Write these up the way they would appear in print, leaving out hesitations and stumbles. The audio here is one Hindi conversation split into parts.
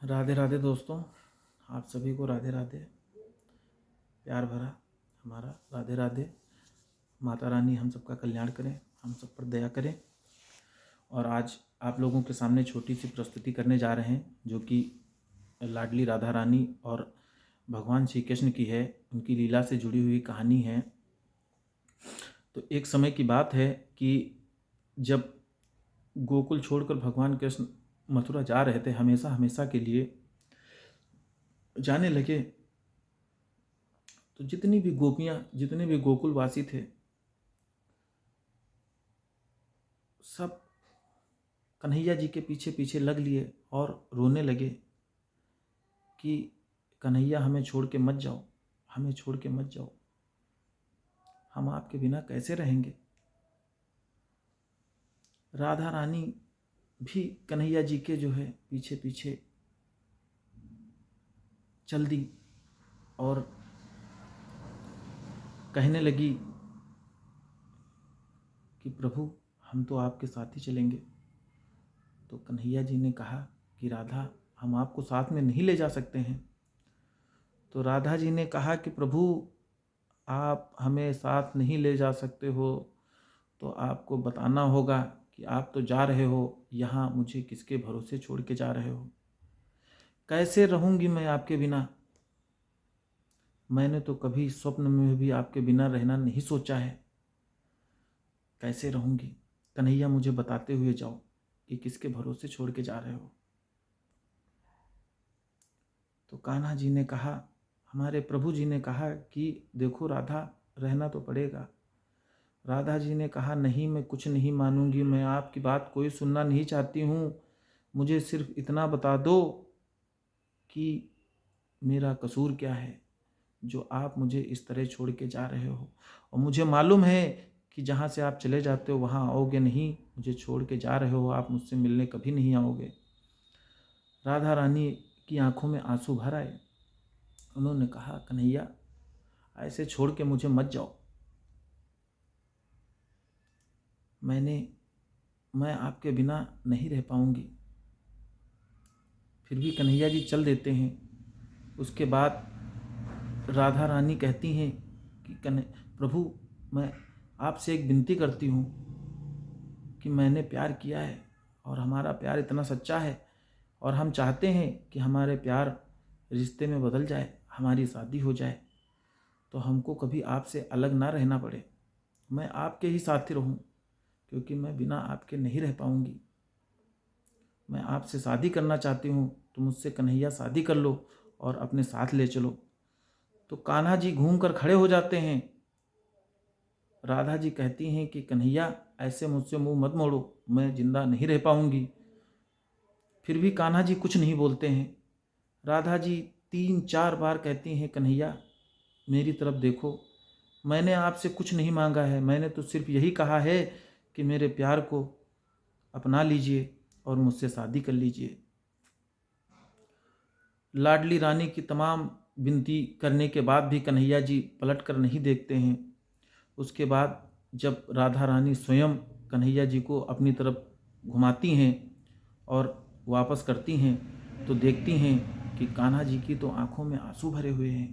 राधे राधे दोस्तों, आप सभी को राधे राधे। प्यार भरा हमारा राधे राधे। माता रानी हम सबका कल्याण करें, हम सब पर दया करें। और आज आप लोगों के सामने छोटी सी प्रस्तुति करने जा रहे हैं, जो कि लाडली राधा रानी और भगवान श्री कृष्ण की है, उनकी लीला से जुड़ी हुई कहानी है। तो एक समय की बात है कि जब गोकुल छोड़कर भगवान कृष्ण मथुरा जा रहे थे, हमेशा हमेशा के लिए जाने लगे, तो जितनी भी गोपियाँ, जितने भी गोकुलवासी थे, सब कन्हैया जी के पीछे पीछे लग लिए और रोने लगे कि कन्हैया हमें छोड़ के मत जाओ, हमें छोड़ के मत जाओ, हम आपके बिना कैसे रहेंगे। राधा रानी भी कन्हैया जी के जो है पीछे पीछे चल दी और कहने लगी कि प्रभु हम तो आपके साथ ही चलेंगे। तो कन्हैया जी ने कहा कि राधा, हम आपको साथ में नहीं ले जा सकते हैं। तो राधा जी ने कहा कि प्रभु आप हमें साथ नहीं ले जा सकते हो तो आपको बताना होगा कि आप तो जा रहे हो, यहाँ मुझे किसके भरोसे छोड़ के जा रहे हो। कैसे रहूँगी मैं आपके बिना, मैंने तो कभी स्वप्न में भी आपके बिना रहना नहीं सोचा है। कैसे रहूँगी, कन्हैया मुझे बताते हुए जाओ कि किसके भरोसे छोड़ के जा रहे हो। तो कान्हा जी ने कहा, हमारे प्रभु जी ने कहा कि देखो राधा, रहना तो पड़ेगा। राधा जी ने कहा, नहीं, मैं कुछ नहीं मानूंगी, मैं आपकी बात कोई सुनना नहीं चाहती हूँ, मुझे सिर्फ इतना बता दो कि मेरा कसूर क्या है जो आप मुझे इस तरह छोड़ के जा रहे हो। और मुझे मालूम है कि जहाँ से आप चले जाते हो वहाँ आओगे नहीं, मुझे छोड़ के जा रहे हो, आप मुझसे मिलने कभी नहीं आओगे। राधा रानी की आंखों में आंसू भर आए। उन्होंने कहा, कन्हैया ऐसे छोड़ के मुझे मत जाओ, मैं आपके बिना नहीं रह पाऊंगी। फिर भी कन्हैया जी चल देते हैं। उसके बाद राधा रानी कहती हैं कि प्रभु, मैं आपसे एक विनती करती हूँ कि मैंने प्यार किया है और हमारा प्यार इतना सच्चा है और हम चाहते हैं कि हमारे प्यार रिश्ते में बदल जाए, हमारी शादी हो जाए, तो हमको कभी आपसे अलग ना रहना पड़े, मैं आपके ही साथी रहूं, क्योंकि मैं बिना आपके नहीं रह पाऊंगी। मैं आपसे शादी करना चाहती हूँ, तो मुझसे कन्हैया शादी कर लो और अपने साथ ले चलो। तो कान्हा जी घूम कर खड़े हो जाते हैं। राधा जी कहती हैं कि कन्हैया ऐसे मुझसे मुंह मत मोड़ो, मैं जिंदा नहीं रह पाऊंगी। फिर भी कान्हा जी कुछ नहीं बोलते हैं। राधा जी 3-4 बार कहती हैं, कन्हैया मेरी तरफ देखो, मैंने आपसे कुछ नहीं मांगा है, मैंने तो सिर्फ यही कहा है कि मेरे प्यार को अपना लीजिए और मुझसे शादी कर लीजिए। लाडली रानी की तमाम विनती करने के बाद भी कन्हैया जी पलट कर नहीं देखते हैं। उसके बाद जब राधा रानी स्वयं कन्हैया जी को अपनी तरफ घुमाती हैं और वापस करती हैं, तो देखती हैं कि कान्हा जी की तो आंखों में आंसू भरे हुए हैं।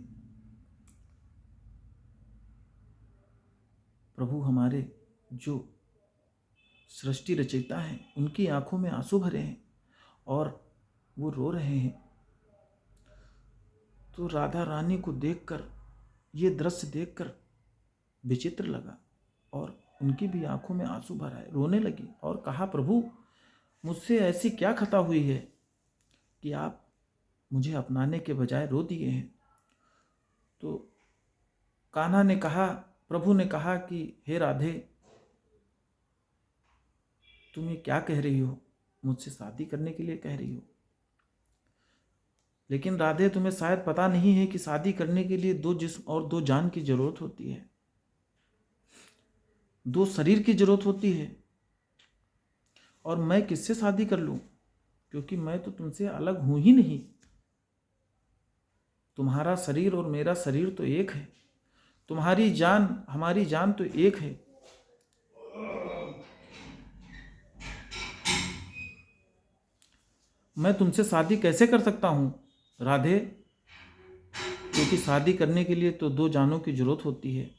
प्रभु हमारे जो सृष्टि रचयिता हैं, उनकी आंखों में आंसू भरे हैं और वो रो रहे हैं। तो राधा रानी को देखकर, ये दृश्य देखकर विचित्र लगा और उनकी भी आंखों में आंसू भर आए, रोने लगी और कहा, प्रभु मुझसे ऐसी क्या खता हुई है कि आप मुझे अपनाने के बजाय रो दिए हैं। तो कान्हा ने कहा, प्रभु ने कहा कि हे राधे, तुम ये क्या कह रही हो, मुझसे शादी करने के लिए कह रही हो। लेकिन राधे, तुम्हें शायद पता नहीं है कि शादी करने के लिए 2 जिस्म और 2 जान की जरूरत होती है, 2 शरीर की जरूरत होती है। और मैं किससे शादी कर लूं, क्योंकि मैं तो तुमसे अलग हूं ही नहीं। तुम्हारा शरीर और मेरा शरीर तो एक है, तुम्हारी जान हमारी जान तो एक है। मैं तुमसे शादी कैसे कर सकता हूँ राधे, क्योंकि शादी करने के लिए तो दो जानों की जरूरत होती है।